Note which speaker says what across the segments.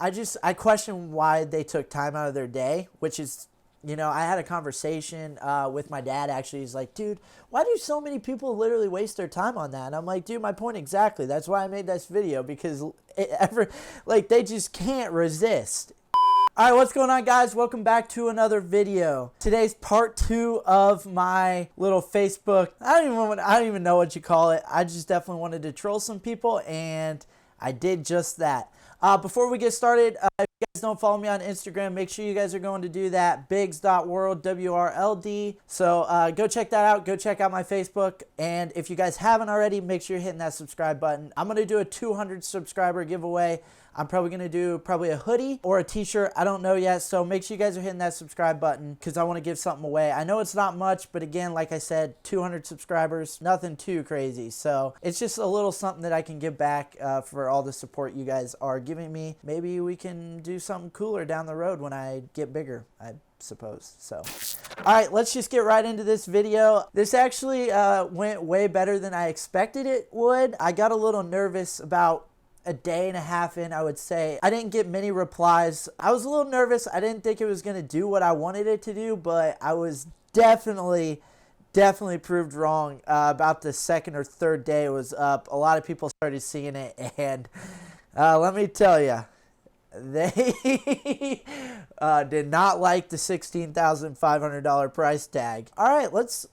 Speaker 1: I question why they took time out of their day, which is, I had a conversation with my dad, actually. He's like, dude, why do so many people literally waste their time on that? And I'm like, dude, my point exactly. That's why I made this video, because they just can't resist. All right, what's going on, guys? Welcome back to another video. Today's part 2 of my little Facebook. I don't even know what you call it. I just definitely wanted to troll some people, and I did just that. Before we get started, if you guys don't follow me on Instagram, make sure you guys are going to do that. Biggs.world, WRLD. So go check that out. Go check out my Facebook. And if you guys haven't already, make sure you're hitting that subscribe button. I'm going to do a 200 subscriber giveaway. I'm probably going to do a hoodie or a t-shirt. I don't know yet. So make sure you guys are hitting that subscribe button, because I want to give something away. I know it's not much, but again, like I said, 200 subscribers, nothing too crazy. So it's just a little something that I can give back for all the support you guys are giving me. Maybe we can do something cooler down the road when I get bigger, I suppose. So all right, let's just get right into this video. This actually went way better than I expected it would. I got a little nervous about a day and a half in, I would say. I didn't get many replies. I was a little nervous. I didn't think it was going to do what I wanted it to do, but I was definitely proved wrong. About the second or third day it was up, a lot of people started seeing it, and let me tell you, they did not like the $16,500 price tag. All right, let's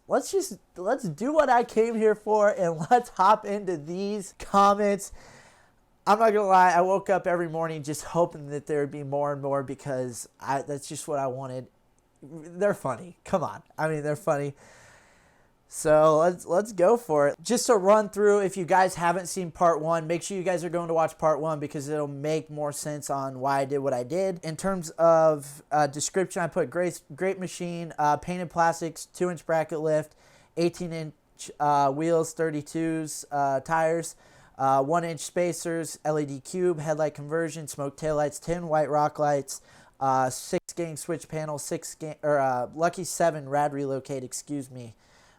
Speaker 1: do what I came here for, and let's hop into these comments. I'm not gonna lie, I woke up every morning just hoping that there would be more and more, because that's just what I wanted. They're funny. Come on. I mean, they're funny. So let's go for it. Just to run through, if you guys haven't seen part 1, make sure you guys are going to watch part 1, because it'll make more sense on why I did what I did. In terms of description, I put great machine, painted plastics, 2-inch bracket lift, 18-inch wheels, 32s tires, 1-inch spacers, LED cube, headlight conversion, smoke taillights, 10 white rock lights, 6-gang switch panel, Lucky 7 rad relocate, excuse me.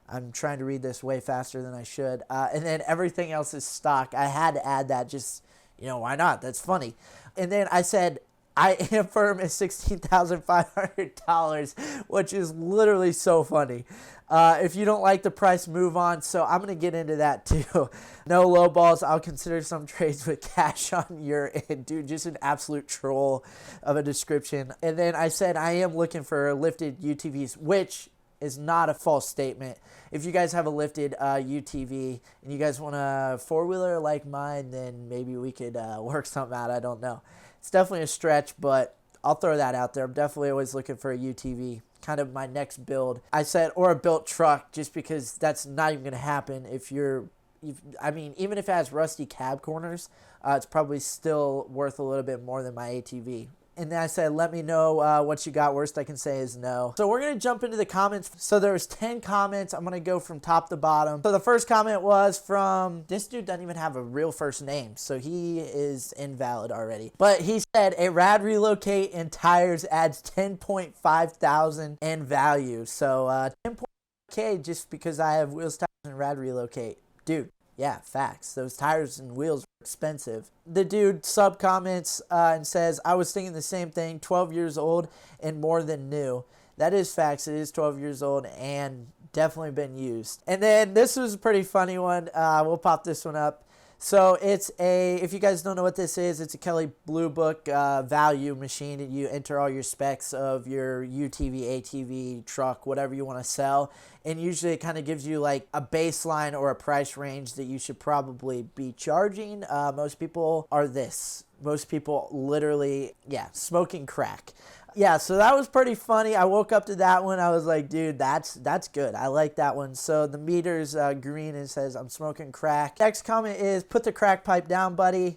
Speaker 1: I'm trying to read this way faster than I should. And then everything else is stock. I had to add that, just, why not? That's funny. And then I said, I am firm at $16,500, which is literally so funny. If you don't like the price, move on. So I'm going to get into that too. No low balls. I'll consider some trades with cash on your end. Dude, just an absolute troll of a description. And then I said I am looking for lifted UTVs, which is not a false statement. If you guys have a lifted UTV and you guys want a four-wheeler like mine, then maybe we could work something out. I don't know. It's definitely a stretch, but I'll throw that out there. I'm definitely always looking for a UTV, kind of my next build. I said, or a built truck, just because that's not even going to happen even if it has rusty cab corners, it's probably still worth a little bit more than my ATV. And then I said, let me know what you got. Worst I can say is no. So we're going to jump into the comments. So there was 10 comments. I'm going to go from top to bottom. So the first comment was from, this dude doesn't even have a real first name, so he is invalid already. But he said, a rad relocate and tires adds 10.5 thousand in value. So 10.5K just because I have wheels, tires, and rad relocate. Dude. Yeah, facts. Those tires and wheels are expensive. The dude sub-comments and says, I was thinking the same thing, 12 years old and more than new. That is facts. It is 12 years old and definitely been used. And then this was a pretty funny one. We'll pop this one up. So it's if you guys don't know what this is, it's a Kelley Blue Book value machine, and you enter all your specs of your UTV, ATV, truck, whatever you want to sell. And usually it kind of gives you like a baseline or a price range that you should probably be charging. Most people are this. Most people literally, smoking crack. Yeah, so that was pretty funny. I woke up to that one. I was like, dude, that's good. I like that one. So the meter's green and says, I'm smoking crack. Next comment is, put the crack pipe down, buddy.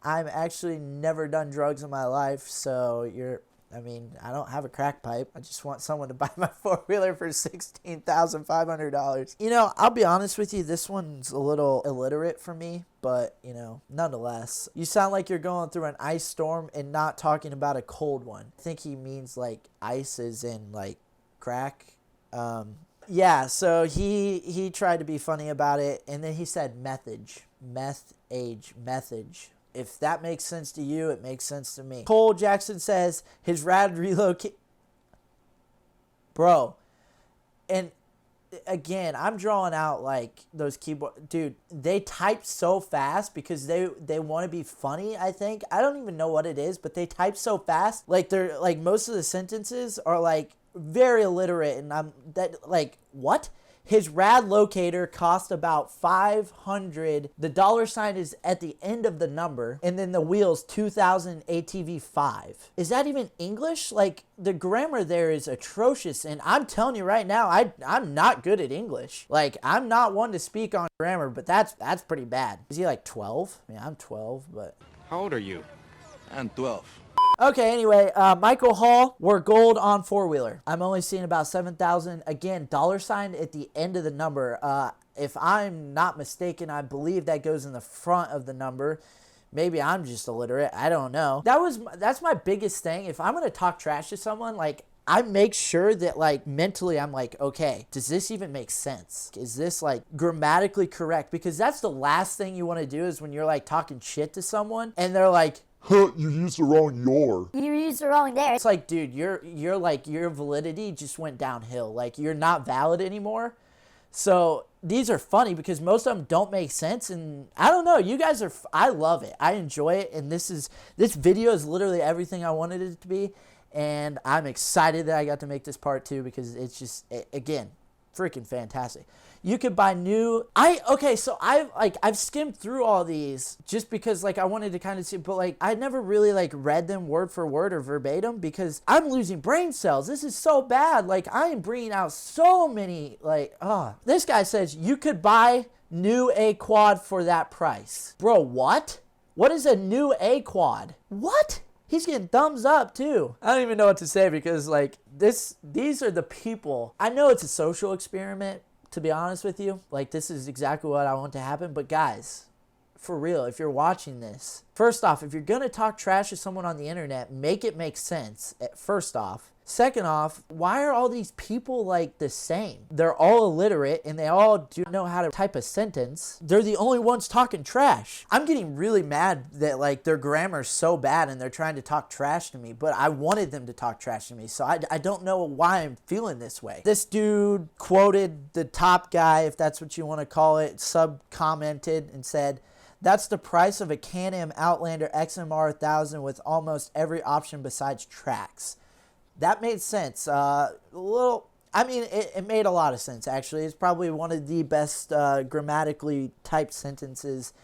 Speaker 1: I've actually never done drugs in my life, so I don't have a crack pipe. I just want someone to buy my four-wheeler for $16,500. I'll be honest with you, this one's a little illiterate for me, but, nonetheless. You sound like you're going through an ice storm and not talking about a cold one. I think he means, like, ice is in, like, crack. Yeah, so he tried to be funny about it, and then he said methage. Methage. If that makes sense to you, it makes sense to me. Cole Jackson says his rad relocate. Bro. And again, I'm drawing out like those keyboard. Dude, they type so fast because they want to be funny, I think. I don't even know what it is, but they type so fast. Like they're like most of the sentences are like very illiterate, and I'm that like what? His rad locator cost about $500. The dollar sign is at the end of the number, and then the wheels 2000 ATV 5. Is that even English? Like the grammar there is atrocious, and I'm telling you right now, I'm not good at English. Like I'm not one to speak on grammar, but that's pretty bad. Is he like 12? Yeah, I'm 12, but
Speaker 2: How old are you? I'm 12.
Speaker 1: okay, anyway, Michael Hall, we're gold on four-wheeler. I'm only seeing about 7,000. Again, dollar sign at the end of the number. If I'm not mistaken, I believe that goes in the front of the number. Maybe I'm just illiterate. I don't know. That's my biggest thing. If I'm going to talk trash to someone, like, I make sure that, like, mentally I'm like, okay, does this even make sense? Is this, like, grammatically correct? Because that's the last thing you want to do is when you're, like, talking shit to someone and they're like,
Speaker 3: huh, you used the wrong your.
Speaker 4: You used the wrong there.
Speaker 1: it's like, dude, you're like, your validity just went downhill. Like, you're not valid anymore. So these are funny because most of them don't make sense. And I don't know, you guys are, I love it. I enjoy it. And this video is literally everything I wanted it to be. And I'm excited that I got to make this part 2 because it's just, again, freaking fantastic. You could buy new, so I've skimmed through all these just because like I wanted to kind of see, but like I never really like read them word for word or verbatim because I'm losing brain cells. This is so bad. Like I am bringing out so many this guy says you could buy new A quad for that price. Bro, what? What is a new A quad? What? He's getting thumbs up too. I don't even know what to say because like these are the people. I know it's a social experiment, to be honest with you. Like this is exactly what I want to happen. But guys, for real, if you're watching this, first off, if you're gonna talk trash to someone on the internet, make it make sense, first off. Second off, why are all these people like the same? They're all illiterate and they all do know how to type a sentence. They're the only ones talking trash. I'm getting really mad that like their grammar's so bad and they're trying to talk trash to me, but I wanted them to talk trash to me. So I don't know why I'm feeling this way. This dude quoted the top guy, if that's what you want to call it, commented and said, "That's the price of a Can-Am Outlander XMR 1000 with almost every option besides tracks." That made sense. It made a lot of sense, actually. It's probably one of the best grammatically typed sentences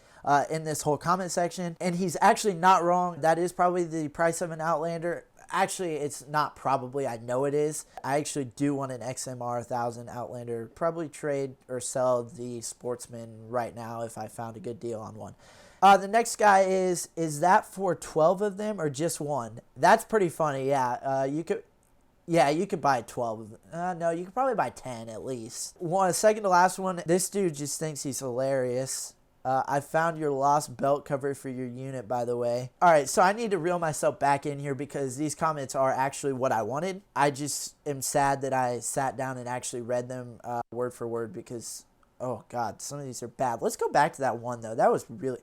Speaker 1: in this whole comment section. And he's actually not wrong. That is probably the price of an Outlander. Actually, it's not probably. I know it is. I actually do want an XMR 1000 Outlander. Probably trade or sell the Sportsman right now if I found a good deal on one. The next guy is that for 12 of them or just one? That's pretty funny, yeah. You could buy 12 of them. No, you could probably buy 10 at least. Second to last one, this dude just thinks he's hilarious. I found your lost belt cover for your unit, by the way. All right, so I need to reel myself back in here because these comments are actually what I wanted. I just am sad that I sat down and actually read them word for word because, oh, God, some of these are bad. Let's go back to that one, though. That was really...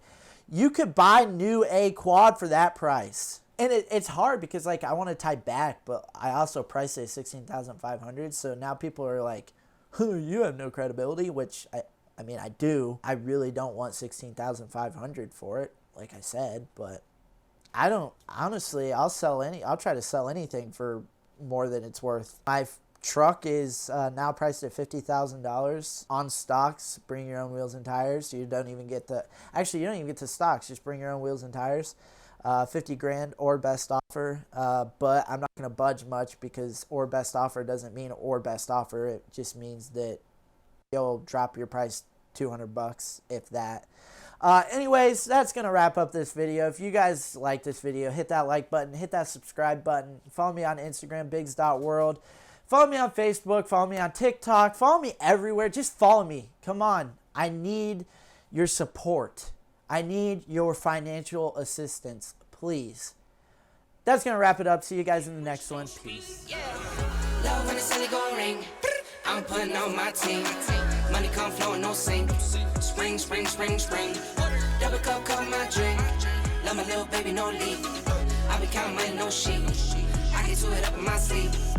Speaker 1: You could buy new A quad for that price. And it's hard because like I want to type back, but I also priced it at $16,500. So now people are like, you have no credibility, which I mean, I do. I really don't want $16,500 for it, like I said, but I don't, honestly, I'll try to sell anything for more than it's worth. My truck is now priced at $50,000 on stocks. Bring your own wheels and tires. So you don't even get the stocks. Just bring your own wheels and tires. 50 grand or best offer. But I'm not going to budge much because or best offer doesn't mean or best offer. It just means that you'll drop your price $200 if that. Anyways, that's going to wrap up this video. If you guys like this video, hit that like button, hit that subscribe button. Follow me on Instagram, bigs.world. Follow me on Facebook, follow me on TikTok, follow me everywhere. Just follow me. Come on. I need your support. I need your financial assistance, please. That's going to wrap it up. See you guys in the next one. Peace.
Speaker 5: Love when the celly gon' ring. I'm putting on my team. Money come flowing, no sink. Spring, spring, spring, spring. Double cup, my drink. I'm a little baby, no leave. I be counting money, no sheep. I get to it up in my sleep.